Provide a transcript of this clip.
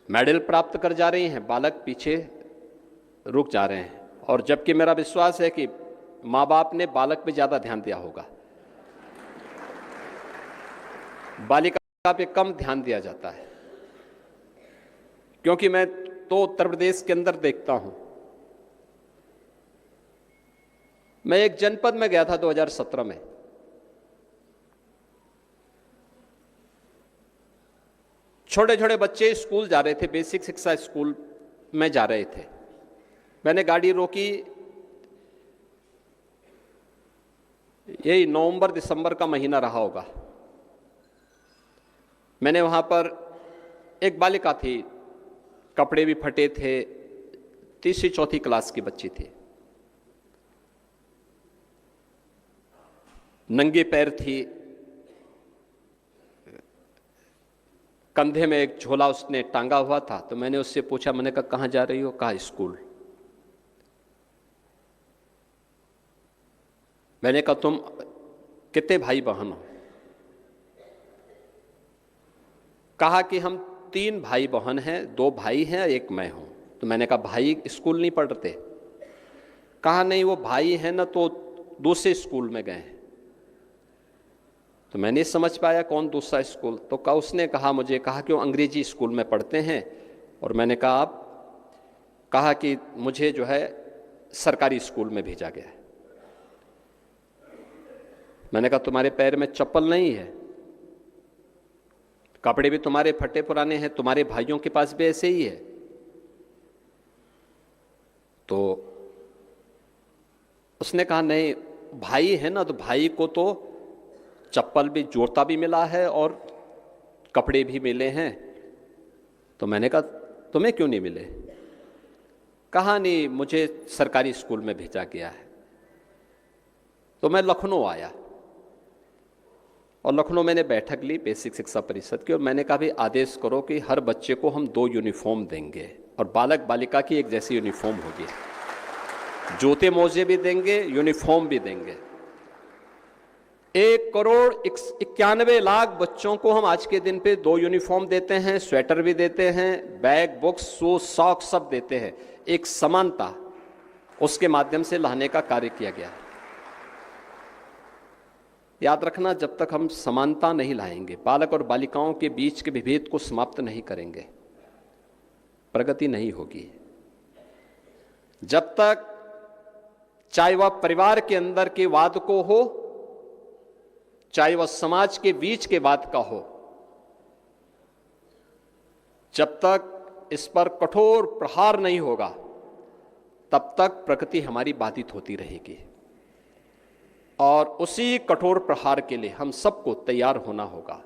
Medal प्राप्त कर जा रही हैं, बालक पीछे रुक जा रहे हैं। और जबकि मेरा विश्वास है कि माँ बाप ने बालक पे ज़्यादा ध्यान दिया होगा, बालिका पे कम ध्यान दिया जाता है। क्योंकि मैं तो उत्तर प्रदेश के अंदर देखता हूं। मैं एक जनपद में गया था 2017 में। छोटे छोटे बच्चे स्कूल जा रहे थे, बेसिक शिक्षा स्कूल में जा रहे थे। मैंने गाड़ी रोकी, यही नवंबर दिसंबर का महीना रहा होगा। मैंने वहां पर एक बालिका थी, कपड़े भी फटे थे, तीसरी चौथी क्लास की बच्ची थी, नंगे पैर थी, कंधे में एक झोला उसने टांगा हुआ था। तो मैंने उससे पूछा, मैंने कहा कहां जा रही हो? कहा स्कूल। मैंने कहा तुम कितने भाई बहन हो? कहा कि हम 3 भाई बहन हैं, 2 भाई हैं, एक मैं हूं। तो मैंने कहा भाई स्कूल नहीं पढ़ते? कहा नहीं, वो भाई हैं ना तो दूसरे स्कूल में गए हैं। तो मैंने समझ पाया कौन दूसरा स्कूल। तो उसने कहा मुझे, कहा कि वो अंग्रेजी स्कूल में पढ़ते हैं। और मैंने कहा आप? कहा कि मुझे जो है सरकारी स्कूल में भेजा गया है। मैंने कहा तुम्हारे पैर में चप्पल नहीं है, कपड़े भी तुम्हारे फटे पुराने हैं, तुम्हारे भाइयों के पास भी ऐसे ही है। तो उसने कहा नहीं, भाई है ना, तो भाई को तो चप्पल भी, जूता भी मिला है और कपड़े भी मिले हैं। तो मैंने कहा तुम्हें क्यों नहीं मिले? कहा नहीं, मुझे सरकारी स्कूल में भेजा गया है। तो मैं लखनऊ आया और लखनऊ मैंने बैठक ली बेसिक शिक्षा परिषद की, और मैंने कहा भी आदेश करो कि हर बच्चे को हम 2 यूनिफॉर्म देंगे और बालक बालिका की एक जैसी यूनिफॉर्म होगी, जूते मोजे भी देंगे, यूनिफॉर्म भी देंगे। 1,91,00,000 बच्चों को हम आज के दिन पे 2 यूनिफॉर्म देते हैं, स्वेटर भी देते हैं, बैग, बुक्स, शूज, सॉक्स सब देते हैं। एक समानता उसके माध्यम से लाने का कार्य किया गया है। याद रखना, जब तक हम समानता नहीं लाएंगे, बालक और बालिकाओं के बीच के विभेद को समाप्त नहीं करेंगे, प्रगति नहीं होगी। जब तक चाहे वह परिवार के अंदर के वाद को हो, चाहे वह समाज के बीच के वाद का हो, जब तक इस पर कठोर प्रहार नहीं होगा, तब तक प्रगति हमारी बाधित होती रहेगी। और उसी कठोर प्रहार के लिए हम सबको तैयार होना होगा।